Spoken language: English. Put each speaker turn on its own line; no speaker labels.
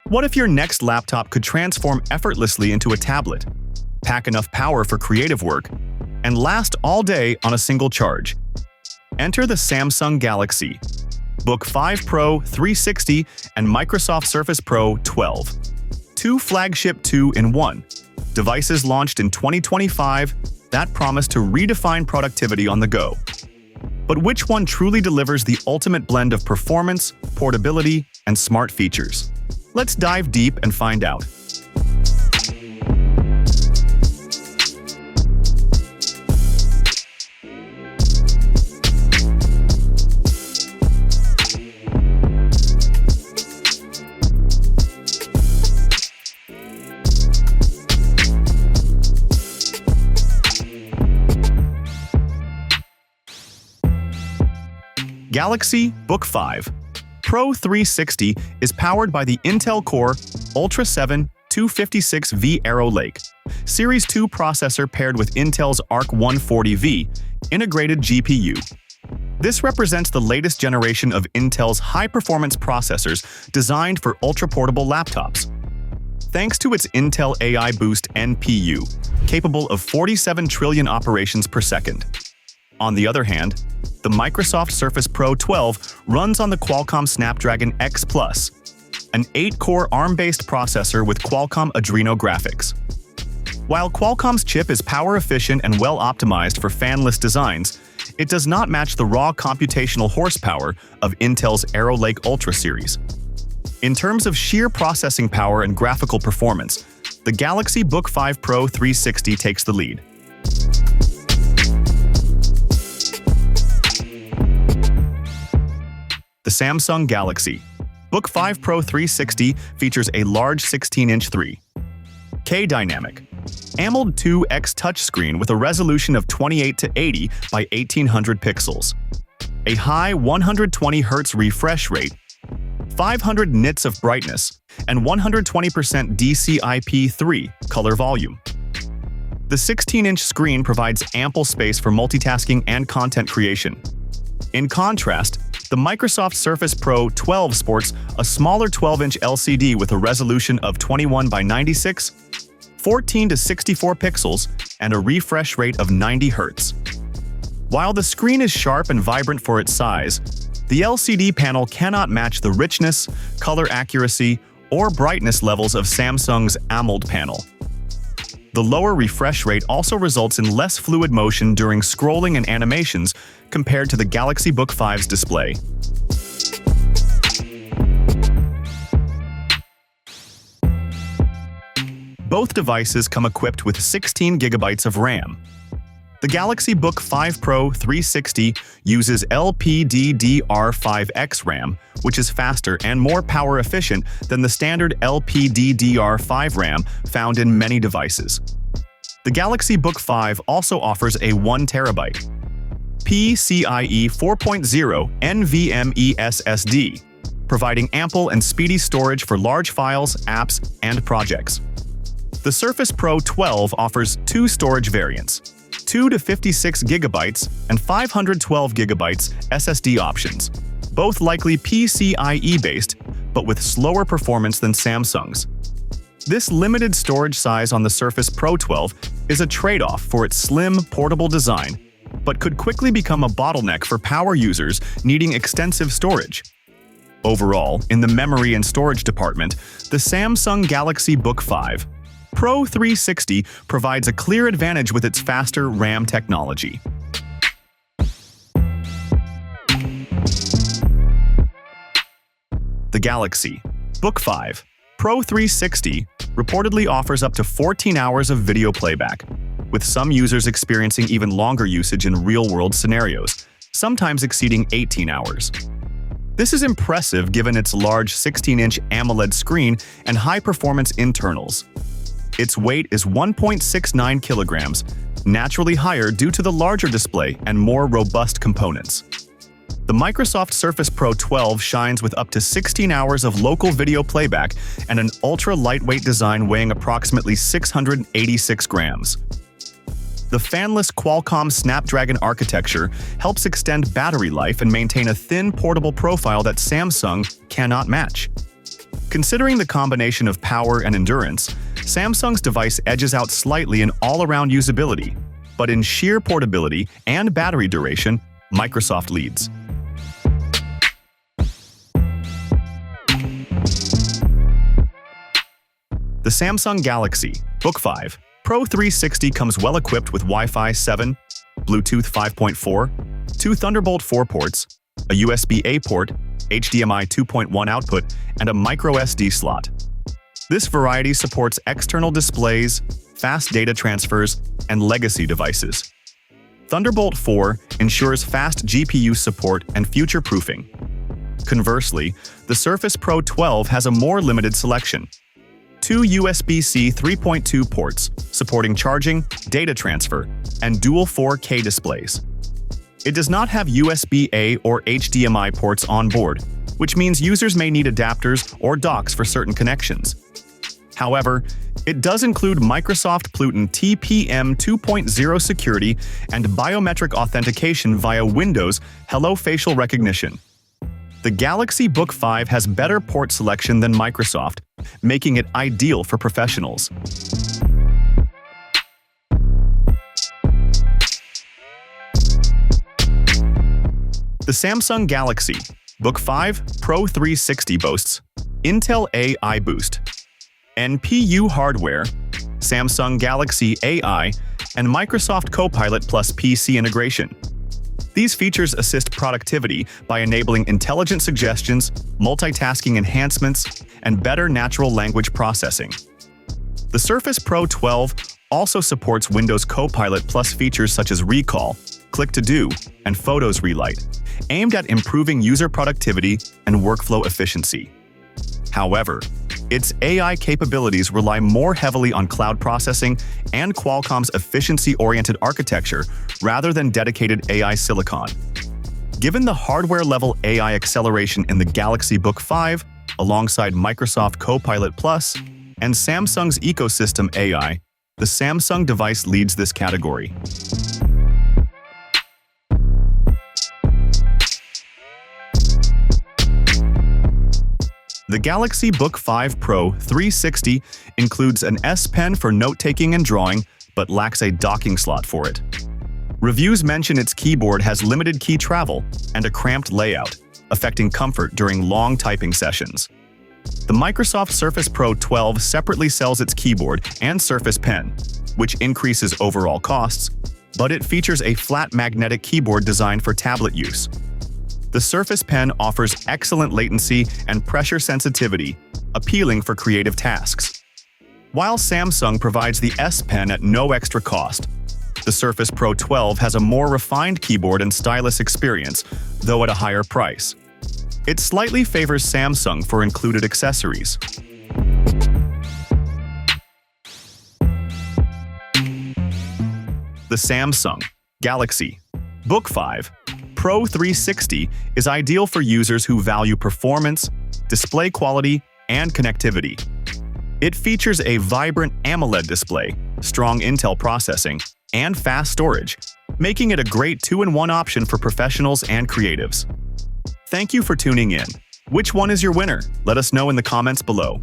What if your next laptop could transform effortlessly into a tablet, pack enough power for creative work, and last all day on a single charge? Enter the Samsung Galaxy Book5 Pro 360 and Microsoft Surface Pro 12. Two flagship 2-in-1 devices launched in 2025 that promise to redefine productivity on the go. But which one truly delivers the ultimate blend of performance, portability, and smart features? Let's dive deep and find out. Galaxy Book5 Pro 360 is powered by the Intel Core Ultra 7 256V Arrow Lake Series 2 processor paired with Intel's Arc 140V integrated GPU. This represents the latest generation of Intel's high-performance processors designed for ultra-portable laptops. Thanks to its Intel AI Boost NPU, capable of 47 trillion operations per second. On the other hand, the Microsoft Surface Pro 12 runs on the Qualcomm Snapdragon X Plus, an 8-core ARM-based processor with Qualcomm Adreno graphics. While Qualcomm's chip is power-efficient and well-optimized for fanless designs, it does not match the raw computational horsepower of Intel's Arrow Lake Ultra series. In terms of sheer processing power and graphical performance, the Galaxy Book5 Pro 360 takes the lead. The Samsung Galaxy Book5 Pro 360 features a large 16-inch 3K dynamic AMOLED 2X touchscreen with a resolution of 28:80 by 1800 pixels, a high 120 Hz refresh rate, 500 nits of brightness, and 120% DCI-P3 color volume. The 16-inch screen provides ample space for multitasking and content creation. In contrast, the Microsoft Surface Pro 12 sports a smaller 12-inch LCD with a resolution of 21 by 96, 14 to 64 pixels, and a refresh rate of 90 Hz. While the screen is sharp and vibrant for its size, the LCD panel cannot match the richness, color accuracy, or brightness levels of Samsung's AMOLED panel. The lower refresh rate also results in less fluid motion during scrolling and animations compared to the Galaxy Book5's display. Both devices come equipped with 16 GB of RAM. The Galaxy Book5 Pro 360 uses LPDDR5X RAM, which is faster and more power-efficient than the standard LPDDR5 RAM found in many devices. The Galaxy Book5 also offers a 1TB PCIe 4.0 NVMe SSD, providing ample and speedy storage for large files, apps, and projects. The Surface Pro 12 offers two storage variants, 2 to 56 GB and 512 GB SSD options, both likely PCIe-based, but with slower performance than Samsung's. This limited storage size on the Surface Pro 12 is a trade-off for its slim, portable design, but could quickly become a bottleneck for power users needing extensive storage. Overall, in the memory and storage department, the Samsung Galaxy Book5 Pro 360 provides a clear advantage with its faster RAM technology. The Galaxy Book5 Pro 360 reportedly offers up to 14 hours of video playback, with some users experiencing even longer usage in real-world scenarios, sometimes exceeding 18 hours. This is impressive given its large 16-inch AMOLED screen and high-performance internals. Its weight is 1.69 kilograms, naturally higher due to the larger display and more robust components. The Microsoft Surface Pro 12 shines with up to 16 hours of local video playback and an ultra-lightweight design weighing approximately 686 grams. The fanless Qualcomm Snapdragon architecture helps extend battery life and maintain a thin, portable profile that Samsung cannot match. Considering the combination of power and endurance, Samsung's device edges out slightly in all-around usability, but in sheer portability and battery duration, Microsoft leads. The Samsung Galaxy Book5 Pro 360 comes well-equipped with Wi-Fi 7, Bluetooth 5.4, 2 Thunderbolt 4 ports, a USB-A port, HDMI 2.1 output, and a microSD slot. This variety supports external displays, fast data transfers, and legacy devices. Thunderbolt 4 ensures fast GPU support and future-proofing. Conversely, the Surface Pro 12 has a more limited selection. 2 USB-C 3.2 ports, supporting charging, data transfer, and dual 4K displays. It does not have USB-A or HDMI ports on board, which means users may need adapters or docks for certain connections. However, it does include Microsoft Pluton TPM 2.0 security and biometric authentication via Windows Hello Facial Recognition. The Galaxy Book5 has better port selection than Microsoft, making it ideal for professionals. The Samsung Galaxy Book5 Pro 360 boasts Intel AI Boost, NPU hardware, Samsung Galaxy AI, and Microsoft Copilot plus PC integration. These features assist productivity by enabling intelligent suggestions, multitasking enhancements, and better natural language processing. The Surface Pro 12 also supports Windows Copilot plus features such as Recall, Click to Do, and Photos Relight, aimed at improving user productivity and workflow efficiency. However, its AI capabilities rely more heavily on cloud processing and Qualcomm's efficiency-oriented architecture rather than dedicated AI silicon. Given the hardware-level AI acceleration in the Galaxy Book5, alongside Microsoft Copilot Plus and Samsung's ecosystem AI, the Samsung device leads this category. The Galaxy Book5 Pro 360 includes an S Pen for note-taking and drawing, but lacks a docking slot for it. Reviews mention its keyboard has limited key travel and a cramped layout, affecting comfort during long typing sessions. The Microsoft Surface Pro 12 separately sells its keyboard and Surface Pen, which increases overall costs, but it features a flat magnetic keyboard designed for tablet use. The Surface Pen offers excellent latency and pressure sensitivity, appealing for creative tasks. While Samsung provides the S Pen at no extra cost, the Surface Pro 12 has a more refined keyboard and stylus experience, though at a higher price. It slightly favors Samsung for included accessories. The Samsung Galaxy Book5 Pro 360 is ideal for users who value performance, display quality, and connectivity. It features a vibrant AMOLED display, strong Intel processing, and fast storage, making it a great two-in-one option for professionals and creatives. Thank you for tuning in. Which one is your winner? Let us know in the comments below.